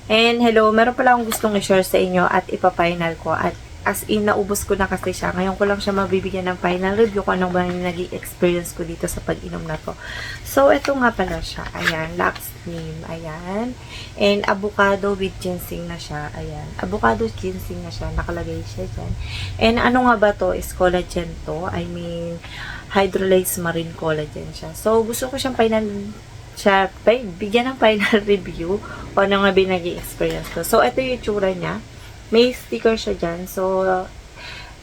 And hello, meron pala akong gustong i-share sa inyo at ipa-final ko. At as in, naubos ko na kasi siya. Ngayon ko lang siya mabibigyan ng final review kung anong ba yung naging experience ko dito sa pag-inom na to. So, ito nga pala siya. Ayan, Lux Slim. Ayan. And avocado with ginseng na siya. Ayan. Avocado ginseng na siya. Nakalagay siya dyan. And ano nga ba to? Is collagen to. I mean, hydrolyzed marine collagen siya. So, gusto ko siyang bigyan ng final review o ano nga binaging experience ko. So, ito yung itsura niya. May sticker siya dyan. So,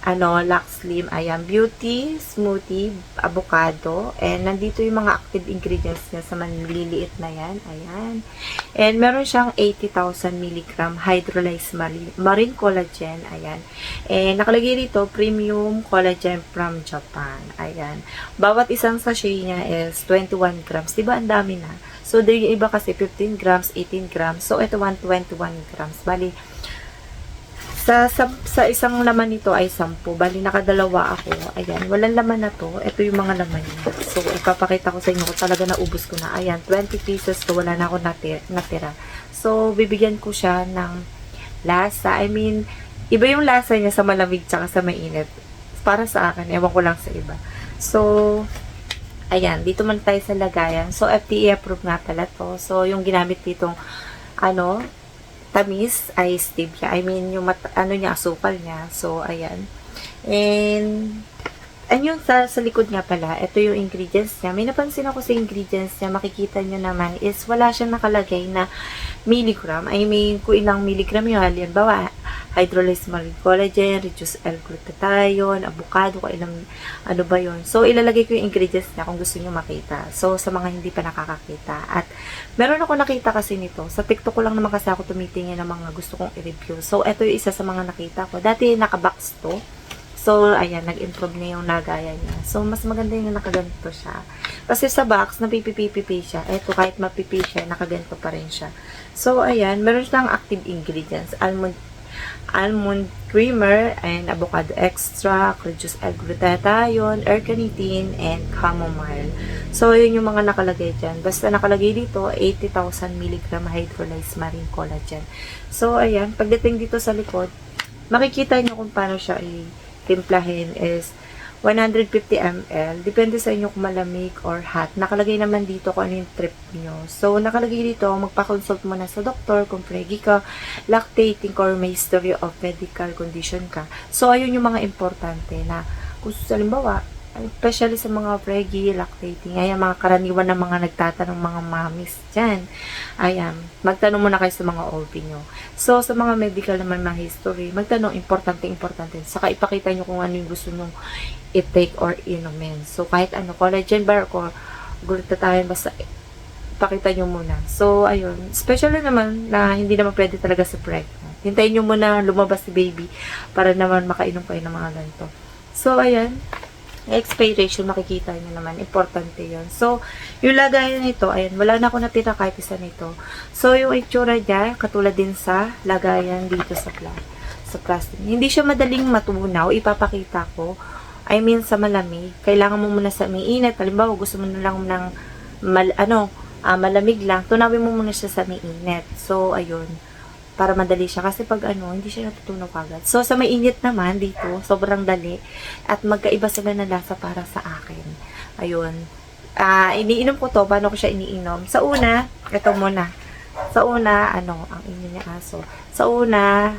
Lux Slim. Ayan, beauty, smoothie, avocado. And, nandito yung mga active ingredients niya sa manliliit na yan. Ayan. And, meron siyang 80,000 mg hydrolyzed marine collagen. Ayan. And, nakalagay dito, premium collagen from Japan. Ayan. Bawat isang sachet niya is 21 grams. Diba, ang dami na. So, yung iba kasi 15 grams, 18 grams. So, ito 121 grams. Bali, sa isang laman nito ay 10. Bali, nakadalawa ako. Ayan, walang laman na to. Ito yung mga laman niya. So, ipapakita ko sa inyo kung talaga naubos ko na. Ayan, 20 pieces to. Wala na ako natira. So, bibigyan ko siya ng lasa. I mean, iba yung lasa niya sa malamig tsaka sa mainit. Para sa akin, ewan ko lang sa iba. So, ayan, dito man tayo sa lagayan. So, FDA approved nga pala to. So, yung ginamit ditong, tamis ay stevia. I mean, yung asukal niya. So, ayan. And, ayun, sa likod nga pala, ito yung ingredients niya. May napansin ako sa ingredients niya, makikita nyo naman, is wala siyang nakalagay na milligram. I mean, kung ilang milligram yun, halimbawa, hydrolyzed marine collagen, reduced L-glutathione, avocado, kung ilang, ano ba yun. So, ilalagay ko yung ingredients niya kung gusto nyo makita. So, sa mga hindi pa nakakakita. At, meron ako nakita kasi nito. Sa TikTok ko lang naman kasi ako tumitingin ng mga gusto kong i-review. So, ito yung isa sa mga nakita ko. Dati, nakabox to. So, ayan, nag-improve na yung lagayan niya. So, mas maganda yung nakaganto siya. Kasi sa box, napipipipipi siya. Eto, kahit mapipi siya, nakaganto pa rin siya. So, ayan, meron siyang active ingredients. Almond creamer, and avocado extract, reduced L-glutathione, L-carnitine, and chamomile. So, yun yung mga nakalagay dyan. Basta nakalagay dito, 80,000 mg hydrolyzed marine collagen. So, ayan, pagdating dito sa likod, makikita nyo kung paano siya timplahin is 150 ml. Depende sa inyo kung malamig or hot. Nakalagay naman dito kung ano yung trip nyo. So, nakalagay dito, magpa-consult muna sa doktor kung pregi ka, lactating or may history of medical condition ka. So, ayun yung mga importante na kung halimbawa, especially sa mga pregi, lactating, ayan, mga karaniwan na mga nagtatanong mga mamis dyan. Ayan, magtanong muna kayo sa mga OB nyo. So, sa mga medical naman, mga history, magtanong, importante. Saka ipakita nyo kung ano yung gusto nyo i-take or inumin. So, kahit collagen bar or glutathione, basta ipakita nyo muna. So, ayun, especially naman na hindi naman pwede talaga sa pregnant. Hintayin nyo muna lumabas si baby para naman makainom kayo ng mga ganito. So, ayan, expiration, makikita nyo naman. Importante yun. So, yung lagayan nito, ayan, wala na ako natira kahit isa nito. So, yung itsura niya, katulad din sa lagayan dito sa plastic. Hindi siya madaling matunaw. Ipapakita ko. I mean, sa malamig. Kailangan mo muna sa may init. Halimbawa, gusto mo na lang ng malamig lang. Tunawin mo muna siya sa may init. So, ayun, para madali siya. Kasi pag hindi siya natutunaw agad. So, sa may init naman, dito, sobrang dali. At magkaiba sila na lasa para sa akin. Ayun. Iniinom ko to. Paano ko siya iniinom? Sa una, ito muna. Sa una, ang ingin niya aso. Sa una,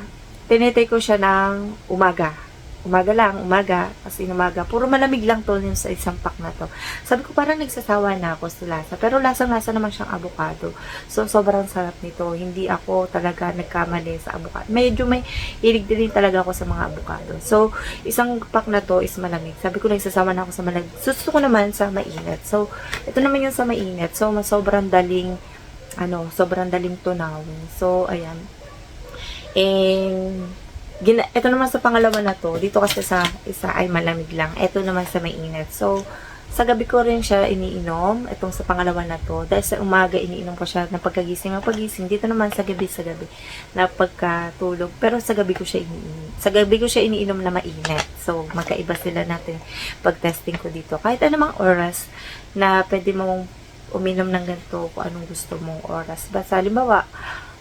tinitake ko siya ng umaga. Umaga. Kasi umaga. Puro malamig lang to yung sa isang pack na to. Sabi ko, parang nagsasawa na ako sa lasa. Pero lasang-lasa naman siyang avocado. So, sobrang sarap nito. Hindi ako talaga nagkamali sa avocado. Medyo may hilig din talaga ako sa mga avocado. So, isang pack na to is malamig. Sabi ko, nagsasawa na ako sa malamig. Gusto ko naman sa mainit. So, ito naman yung sa mainit. So, sobrang daling tunawin. So, ayan. And, ito naman sa pangalawa na to, dito kasi sa isa ay malamig lang. Ito naman sa mainit. So, sa gabi ko rin siya iniinom. Itong sa pangalawa na to. Dahil sa umaga, iniinom ko siya ng pagkagising. Dito naman sa gabi na pagkatulog. Pero sa gabi ko siya iniinom. Sa gabi ko siya iniinom na mainit. So, magkaiba sila natin pag-testing ko dito. Kahit anumang oras na pwede mong uminom ng ganito kung anong gusto mong oras. Basta, halimbawa,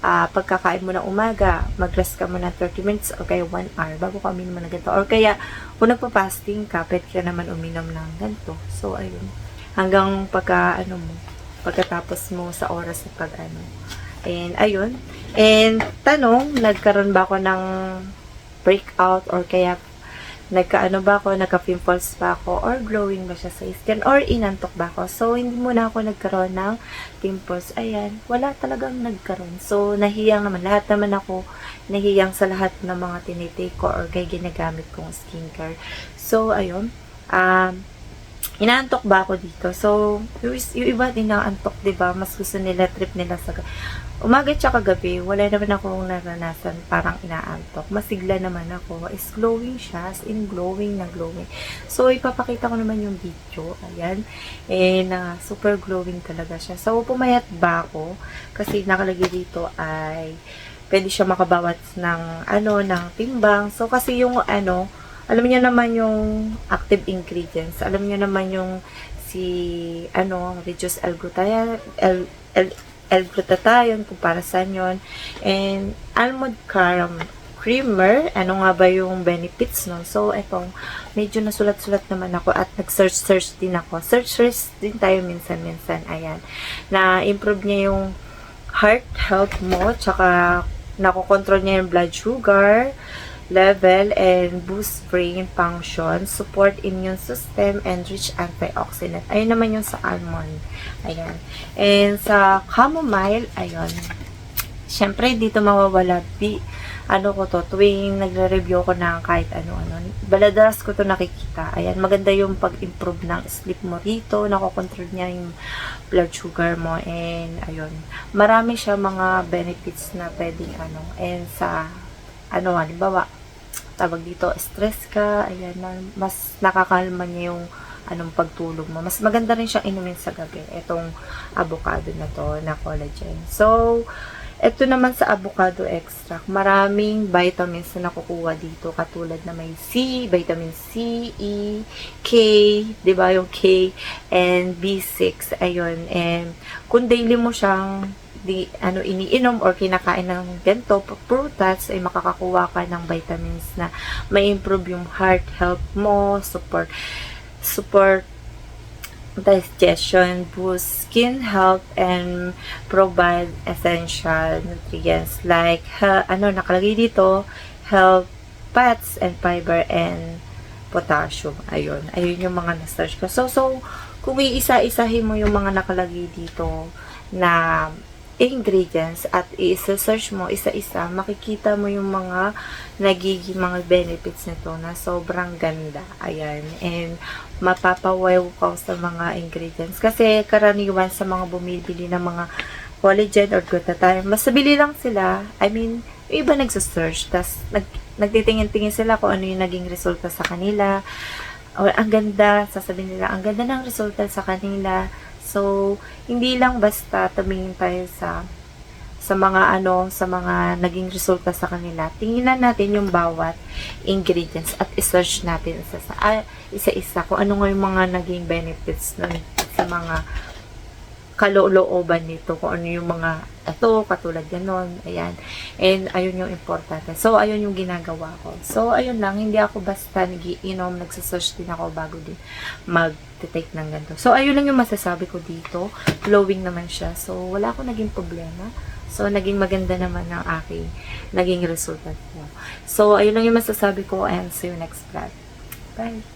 pagkakain mo ng umaga, mag-rest ka muna 30 minutes o kaya 1 hour bago ka uminom ng ganito. Or kaya, kung nagpa-fasting ka, pwede ka naman uminom ng ganito. So, ayun. Hanggang pagkatapos mo sa oras sa pag-ano. And, ayun. And, tanong, nagkaroon ba ako ng breakout or kaya nagka-pimples ba ako, or glowing ba siya sa skin, or inantok ba ako. So, hindi muna ako nagkaroon ng pimples. Ayan, wala talagang nagkaroon. So, nahiyang naman. Lahat naman ako nahiyang sa lahat ng mga tinitake ko or kay ginagamit kong skincare. So, ayun. Inaantok ba ako dito? So, yung iba din naantok, diba? Mas gusto nila, trip nila sa umaga tsaka gabi, wala naman akong naranasan parang inaantok. Masigla naman ako. Is glowing siya. As in glowing na glowing. So, ipapakita ko naman yung video. Ayan. Super glowing talaga siya. So, pumayat ba ako? Kasi nakalagay dito ay pwede siya makabawat ng timbang. So, kasi yung alam niyo naman yung active ingredients. Alam niyo naman yung reduced L-glutathione, kung para saan yun. And, almond creamer, ano nga ba yung benefits nun? So, etong, medyo nasulat-sulat naman ako at nag-search din ako. Search din tayo minsan-minsan. Ayan. Na-improve niya yung heart health mo, tsaka nakokontrol niya yung blood sugar level and boost brain function, support immune system, and rich antioxidant. Ayun naman yung sa almond. Ayan. And sa chamomile, ayun. Siyempre, dito mawawala. Tuwing nagre-review ko ng kahit ano-ano, baladaras ko to nakikita. Ayan, maganda yung pag-improve ng sleep mo rito. Nakokontrol niya yung blood sugar mo. And, ayun. Marami siya mga benefits na pwedeng And sa halimbawa, tawag dito, stress ka, ayan, mas nakakalma niya yung pagtulog mo. Mas maganda rin siyang inumin sa gabi, itong avocado na to, na collagen. So, ito naman sa avocado extract, maraming vitamins na nakukuha dito, katulad na may vitamin C, E, K, diba yung K, and B6, ayun. And, kung daily mo siyang iniinom or kinakain ng ganito, prutas, ay makakakuha ka ng vitamins na may improve yung heart health mo, support digestion, boost skin health, and provide essential nutrients like, nakalagay dito, health, fats, and fiber, and potassium. Ayun yung mga na-search ko. So, kung iisa-isahin mo yung mga nakalagay dito na ingredients at i-search mo isa-isa, makikita mo yung mga nagiging mga benefits nito na sobrang ganda. Ayan. And mapapawaw ka sa mga ingredients. Kasi karaniwan sa mga bumibili ng mga collagen or glutathione, mas nabili lang sila. I mean, yung iba nagsasearch, tas nagtitingin-tingin sila kung ano yung naging resulta sa kanila. Or ang ganda, sasabihin nila, ang ganda ng resulta sa kanila. So, hindi lang basta tumingin tayo sa mga naging resulta sa kanila. Tingnan natin yung bawat ingredients at i-search natin isa-isa kung ano nga yung mga naging benefits sa mga kalooban nito, kung ano yung mga katulad ganon, ayan. And, ayun yung importante. So, ayun yung ginagawa ko. So, ayun lang, hindi ako basta nagiinom, nagsasearch din ako bago din mag-take ng ganito. So, ayun lang yung masasabi ko dito. Glowing naman siya. So, wala akong naging problema. So, naging maganda naman ang aking naging resulta ko. So, ayun lang yung masasabi ko, and see you next vlog. Bye!